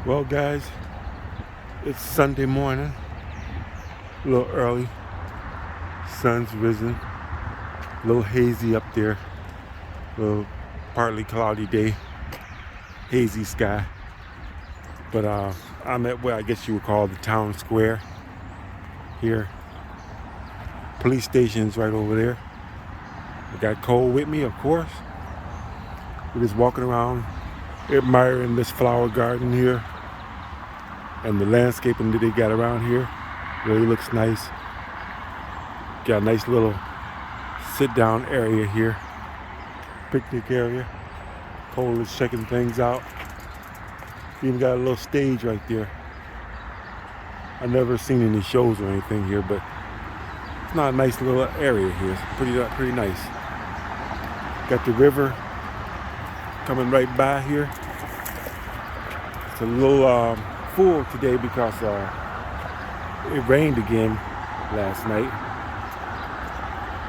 Well, guys, it's Sunday morning, a little early. Sun's risen, a little hazy up there, a little partly cloudy day, hazy sky. But I'm at where I guess you would call the town square here. Police station's right over there. I got Cole with me, of course. We're just walking around admiring this flower garden here. And the landscaping that they got around here really looks nice. Got a nice little sit-down area here, picnic area. Cole is checking things out. Even got a little stage right there. I've never seen any shows or anything here, but it's not a nice little area here. It's pretty nice. Got the river coming right by here. It's a little full today because it rained again last night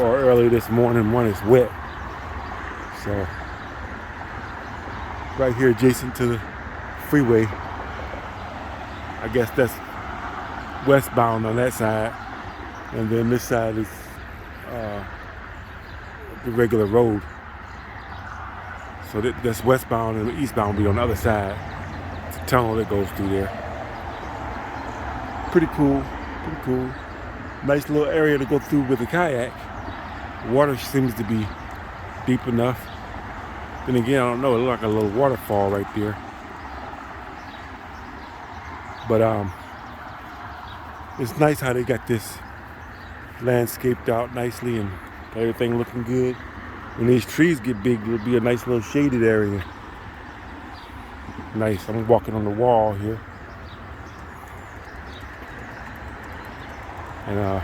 or early this morning when it's wet. So right here adjacent to the freeway, I guess that's westbound on that side, and then this side is the regular road. So that's westbound, and the eastbound will be on the other side. It's a tunnel that goes through there. Pretty cool. Nice little area to go through with a kayak. Water seems to be deep enough. Then again, I don't know, it looks like a little waterfall right there. But it's nice how they got this landscaped out nicely and everything looking good. When these trees get big, it'll be a nice little shaded area. Nice. I'm walking on the wall here. And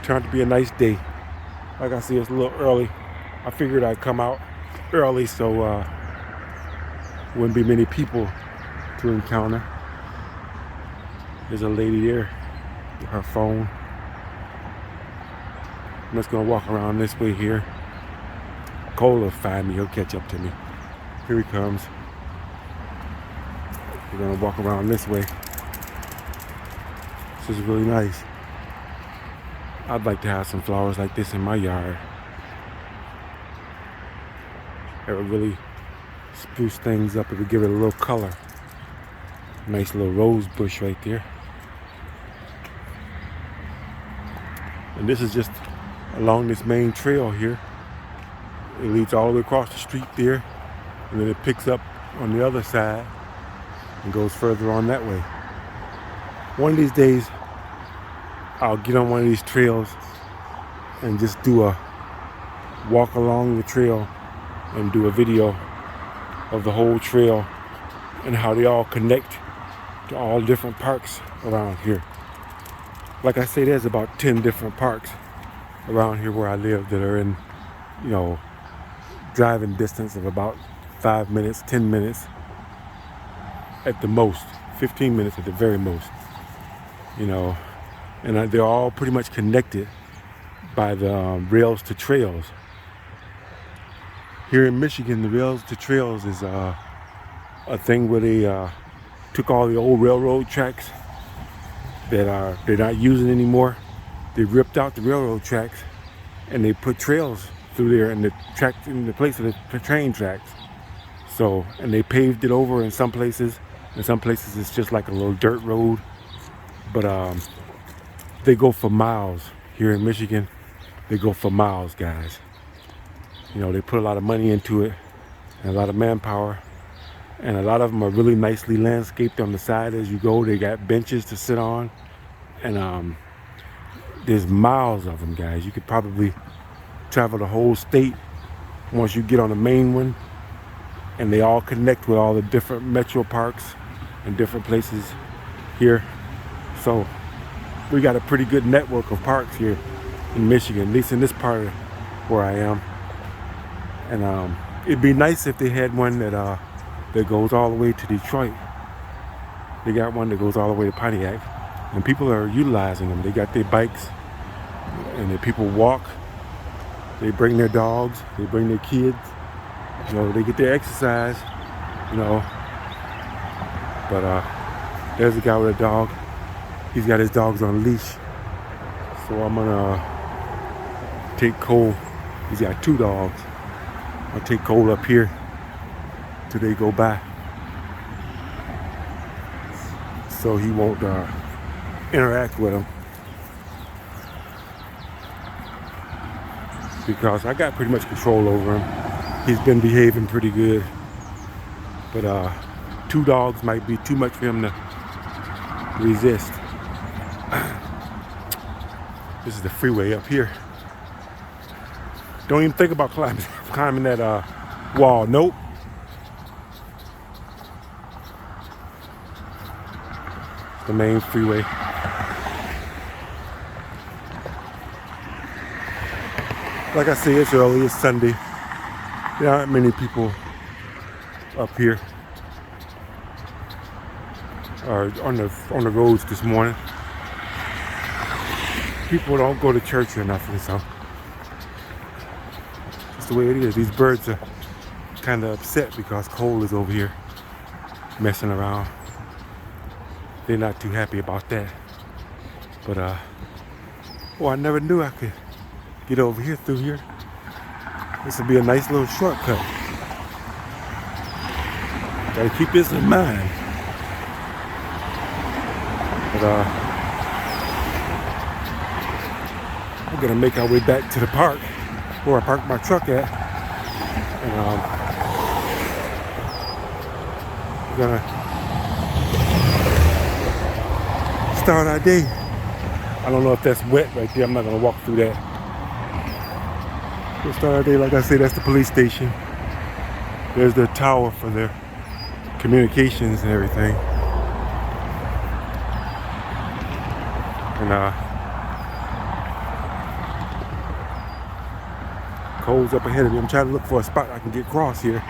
turned out to be a nice day. Like I said, it's a little early. I figured I'd come out early so wouldn't be many people to encounter. There's a lady there with her phone. I'm just gonna walk around this way here. Cole will find me, he'll catch up to me. Here he comes. We're gonna walk around this way. This is really nice. I'd like to have some flowers like this in my yard. It would really spruce things up. It would give it a little color. Nice little rose bush right there. And this is just along this main trail here. It leads all the way across the street there, and then it picks up on the other side and goes further on that way. One of these days, I'll get on one of these trails and just do a walk along the trail and do a video of the whole trail and how they all connect to all different parks around here. Like I say, there's about 10 different parks around here where I live that are in, driving distance of about 5 minutes, 10 minutes at the most, 15 minutes at the very most, and they're all pretty much connected by the rails to trails. Here in Michigan, the rails to trails is a thing where they took all the old railroad tracks that they're not using anymore. They ripped out the railroad tracks and they put trails through there in the place of the train tracks. So, and they paved it over in some places. In some places it's just like a little dirt road. But they go for miles here in Michigan. They go for miles, guys. They put a lot of money into it and a lot of manpower. And a lot of them are really nicely landscaped on the side as you go. They got benches to sit on. And there's miles of them, guys. You could probably travel the whole state once you get on the main one. And they all connect with all the different metro parks and different places here. So we got a pretty good network of parks here in Michigan, at least in this part of where I am. And it'd be nice if they had one that goes all the way to Detroit. They got one that goes all the way to Pontiac, and people are utilizing them. They got their bikes, and the people walk. They bring their dogs. They bring their kids. They get their exercise. But there's a guy with a dog. He's got his dogs on a leash. So I'm gonna take Cole. He's got 2 dogs. I'll take Cole up here till they go by, so he won't interact with them. Because I got pretty much control over him. He's been behaving pretty good. But 2 dogs might be too much for him to resist. This is the freeway up here. Don't even think about climbing that wall. Nope. The main freeway. Like I say, it's early, it's Sunday. There aren't many people up here or on the roads this morning. People don't go to church or nothing, so that's the way it is. These birds are kind of upset because Cole is over here messing around. They're not too happy about that. But oh, I never knew I could get over here through here. This will be a nice little shortcut. Gotta keep this in mind. But we're gonna make our way back to the park where I parked my truck at, and we're gonna start our day. I don't know if that's wet right there. I'm not gonna walk through that. We'll start our day. Like I said, that's the police station. There's the tower for their communications and everything. And Cole's up ahead of me. I'm trying to look for a spot I can get across here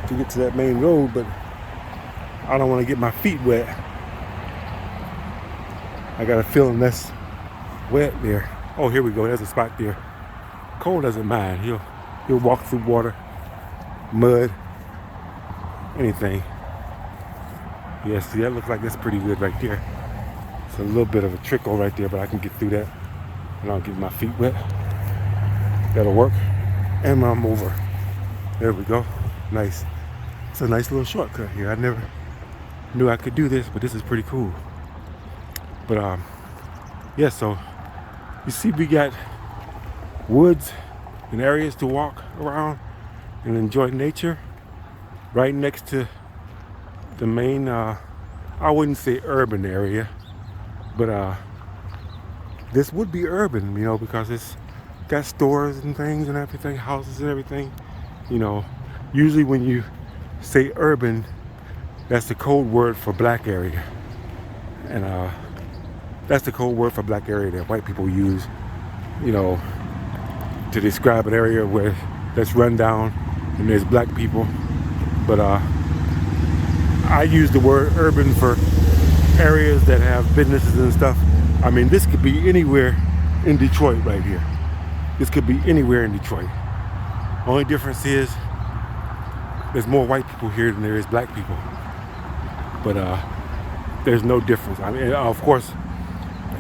to get to that main road, but I don't want to get my feet wet. I got a feeling that's wet there. Oh, here we go. There's a spot there. Cole doesn't mind. He'll walk through water, mud, anything. Yeah, see, that looks like that's pretty good right there. It's a little bit of a trickle right there, but I can get through that and I'll get my feet wet. That'll work. And I'm over. There we go. Nice. It's a nice little shortcut here. I never knew I could do this, but this is pretty cool. But yeah, so you see we got woods and areas to walk around and enjoy nature right next to the main I wouldn't say urban area, but this would be urban, you know, because it's got stores and things and everything, houses and everything. You know, usually when you say urban, that's the code word for black area, and that's the code word for black area that white people use, you know, to describe an area where that's run down and there's black people. But I use the word urban for areas that have businesses and stuff. I mean, this could be anywhere in Detroit right here. This could be anywhere in Detroit. Only difference is there's more white people here than there is black people. But there's no difference. I mean, of course,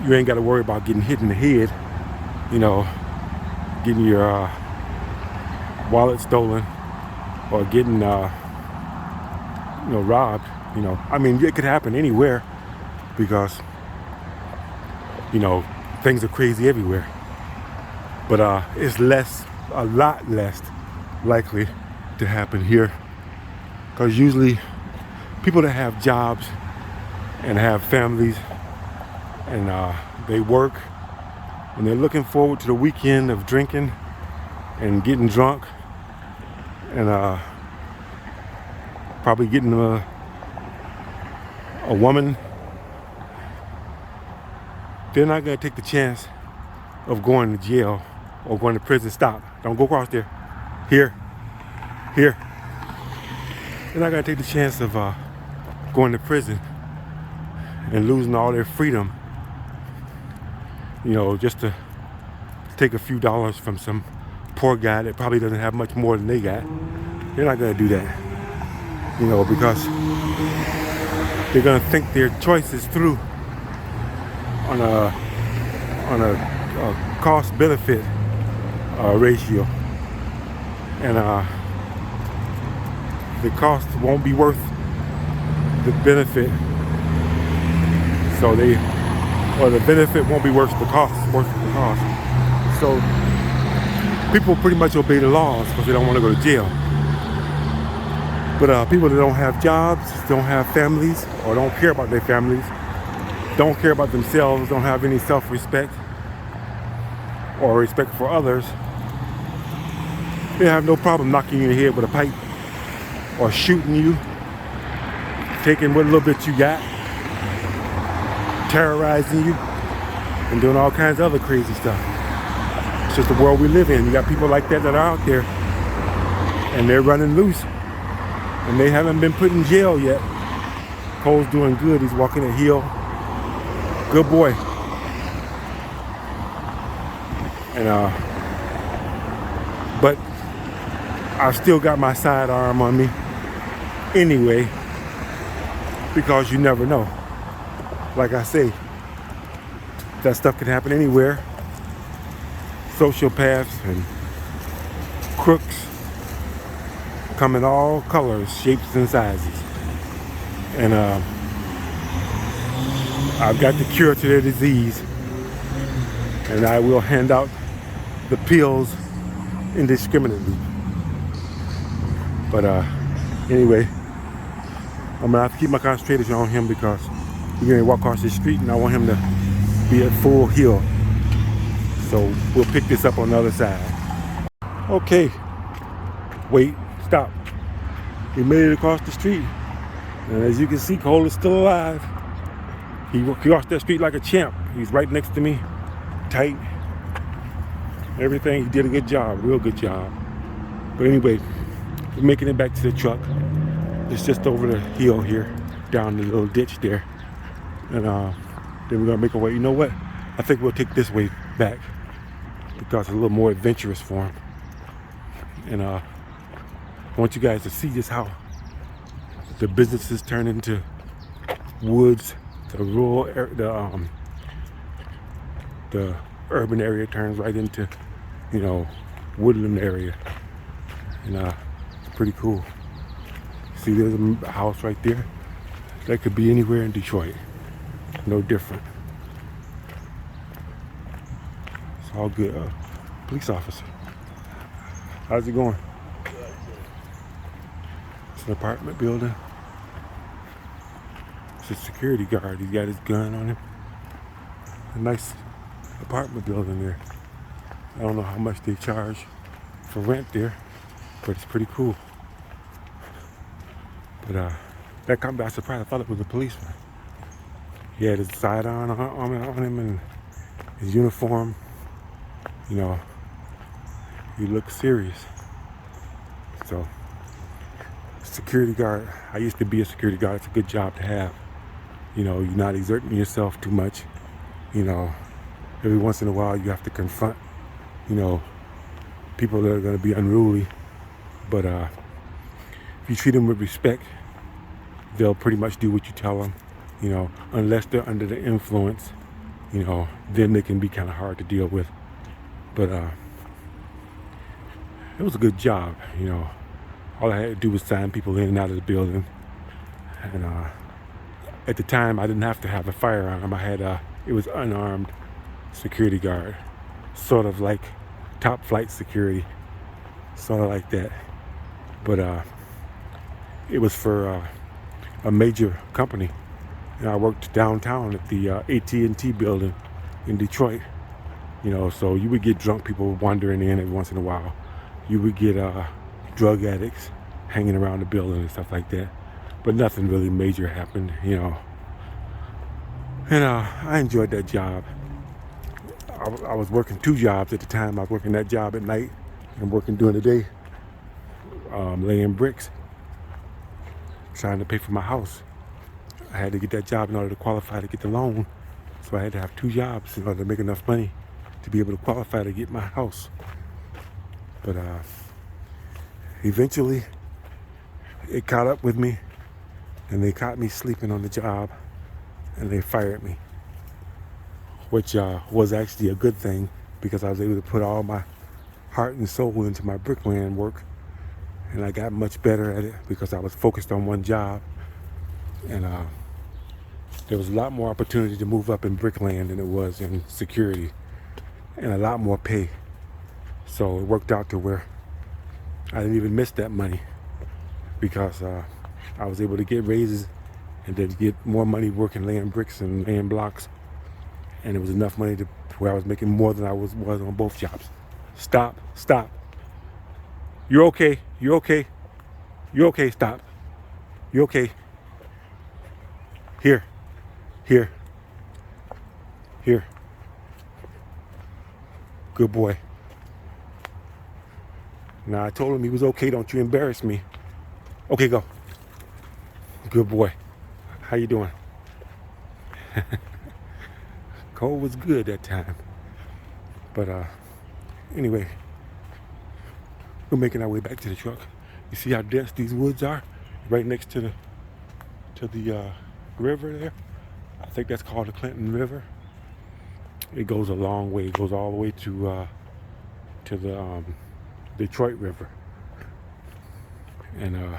you ain't got to worry about getting hit in the head, you know, getting your wallet stolen or getting, you know, robbed. You know, I mean, it could happen anywhere because, you know, things are crazy everywhere. But it's a lot less likely to happen here, because usually people that have jobs and have families and they work and they're looking forward to the weekend of drinking and getting drunk and probably getting a woman, they're not going to take the chance of going to jail or going to prison. Stop. Don't go across there. Here. They're not going to take the chance of going to prison and losing all their freedom, you know, just to take a few dollars from some poor guy that probably doesn't have much more than they got. They're not going to do that, you know, because they're gonna think their choices through on a cost benefit ratio, and the cost won't be worth the benefit. So the benefit won't be worth the cost. So people pretty much obey the laws because they don't want to go to jail. But people that don't have jobs, don't have families, or don't care about their families, don't care about themselves, don't have any self-respect or respect for others, they have no problem knocking you in the head with a pipe or shooting you, taking what little bit you got, terrorizing you, and doing all kinds of other crazy stuff. It's just the world we live in. You got people like that are out there, and they're running loose, and they haven't been put in jail yet. Cole's doing good. He's walking a hill. Good boy. And but I've still got my sidearm on me anyway, because you never know. Like I say, that stuff can happen anywhere. Sociopaths and crooks come in all colors, shapes, and sizes. And I've got the cure to their disease, and I will hand out the pills indiscriminately. But anyway, I'm gonna have to keep my concentration on him because we're gonna walk across the street, and I want him to be at full heel. So we'll pick this up on the other side. Okay, wait, stop. We made it across the street, and as you can see, Cole is still alive. He crossed that street like a champ. He's right next to me, tight. Everything, he did a good job, real good job. But anyway, we're making it back to the truck. It's just over the hill here, down the little ditch there. And then we're gonna make our way. You know what? I think we'll take this way back because it's a little more adventurous for him. And I want you guys to see just how the businesses turn into woods, the rural, the urban area turns right into, you know, woodland area. And it's pretty cool. See, there's a house right there. That could be anywhere in Detroit. No different. It's all good. Police officer. How's it going? It's an apartment building. It's a security guard. He's got his gun on him. A nice apartment building there. I don't know how much they charge for rent there, but it's pretty cool. But that caught me by surprise. I thought it was a policeman. He had his sidearm on him and his uniform. You know, he looked serious. So, security guard. I used to be a security guard. It's a good job to have. You know, you're not exerting yourself too much. You know, every once in a while you have to confront, you know, people that are going to be unruly. But if you treat them with respect, they'll pretty much do what you tell them. You know, unless they're under the influence, you know, then they can be kind of hard to deal with. But it was a good job, you know. All I had to do was sign people in and out of the building. And at the time, I didn't have to have a firearm. I had it was unarmed security guard, sort of like top flight security, sort of like that. But it was for a major company. And I worked downtown at the AT&T building in Detroit. You know, so you would get drunk people wandering in every once in a while. You would get drug addicts hanging around the building and stuff like that. But nothing really major happened, you know. And I enjoyed that job. I was working 2 jobs at the time. I was working that job at night and working during the day, laying bricks, trying to pay for my house. I had to get that job in order to qualify to get the loan. So I had to have 2 jobs in order to make enough money to be able to qualify to get my house. But eventually it caught up with me, and they caught me sleeping on the job, and they fired me, which was actually a good thing because I was able to put all my heart and soul into my bricklaying work, and I got much better at it because I was focused on one job, and there was a lot more opportunity to move up in bricklaying than it was in security, and a lot more pay. So it worked out to where I didn't even miss that money because I was able to get raises and then get more money working laying bricks and laying blocks, and it was enough money to where I was making more than I was on both jobs. Stop. You're okay. You're okay. You're okay. Stop. You're okay. Here. Good boy. Now I told him he was okay. Don't you embarrass me. Okay, go. Good boy. How you doing? Cole was good that time. But anyway, we're making our way back to the truck. You see how dense these woods are? Right next to the river there. I think that's called the Clinton River. It goes a long way. It goes all the way to the Detroit River. And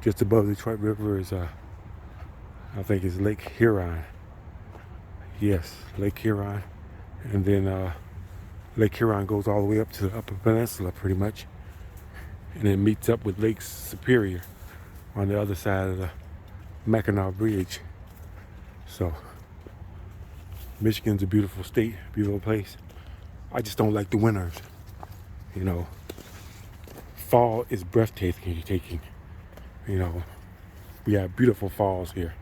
just above the Detroit River is I think it's Lake Huron. Yes, Lake Huron. And then Lake Huron goes all the way up to the Upper Peninsula pretty much. And it meets up with Lake Superior on the other side of the Mackinac Bridge. So Michigan's a beautiful state, beautiful place. I just don't like the winters. You know, fall is breathtaking. You know, we have beautiful falls here.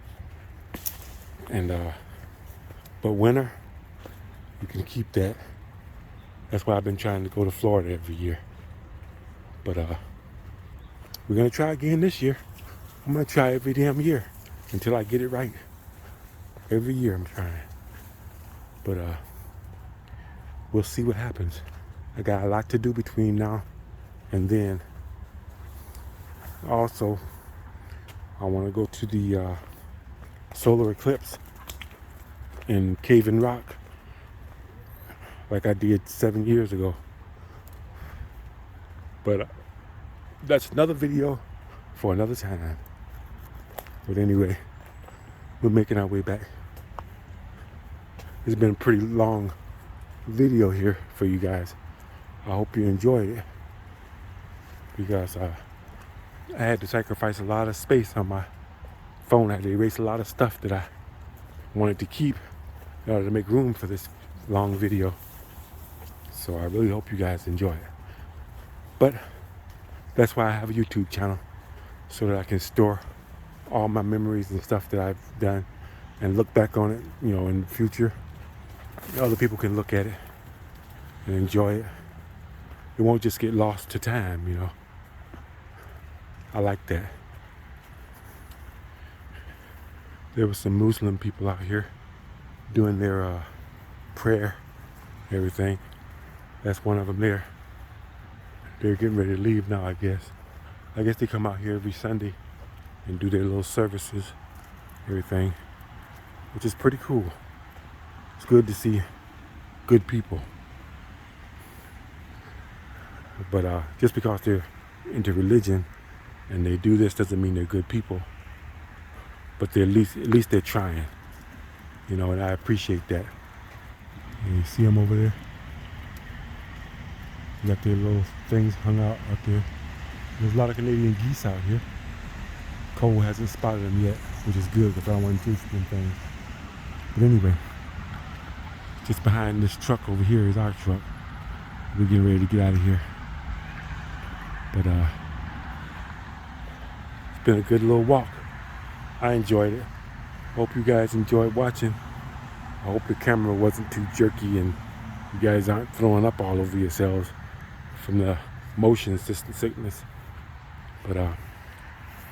And but winter, you can keep that. That's why I've been trying to go to Florida every year. But we're gonna try again this year. I'm gonna try every damn year until I get it right. Every year I'm trying. But we'll see what happens. I got a lot to do between now and then. Also, I want to go to the solar eclipse in Cave-in Rock like I did 7 years ago. But that's another video for another time. But anyway, we're making our way back. It's been a pretty long video here for you guys. I hope you enjoyed it because I had to sacrifice a lot of space on my phone. I had to erase a lot of stuff that I wanted to keep in order to make room for this long video. So I really hope you guys enjoy it. But that's why I have a YouTube channel, so that I can store all my memories and stuff that I've done and look back on it, you know, in the future. Other people can look at it and enjoy it. It won't just get lost to time, you know. I like that. There were some Muslim people out here doing their prayer, everything. That's one of them there. They're getting ready to leave now, I guess. I guess they come out here every Sunday and do their little services, everything, which is pretty cool. It's good to see good people. But just because they're into religion and they do this doesn't mean they're good people. But they're at least they're trying, you know, and I appreciate that. And you see them over there? You got their little things hung out there. There's a lot of Canadian geese out here. Cole hasn't spotted them yet, which is good because I don't want to chase them things. But anyway, just behind this truck over here is our truck. We're getting ready to get out of here. But it's been a good little walk. I enjoyed it. Hope you guys enjoyed watching. I hope the camera wasn't too jerky and you guys aren't throwing up all over yourselves from the motion sickness. But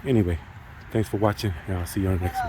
anyway, thanks for watching, and I'll see you on the next one.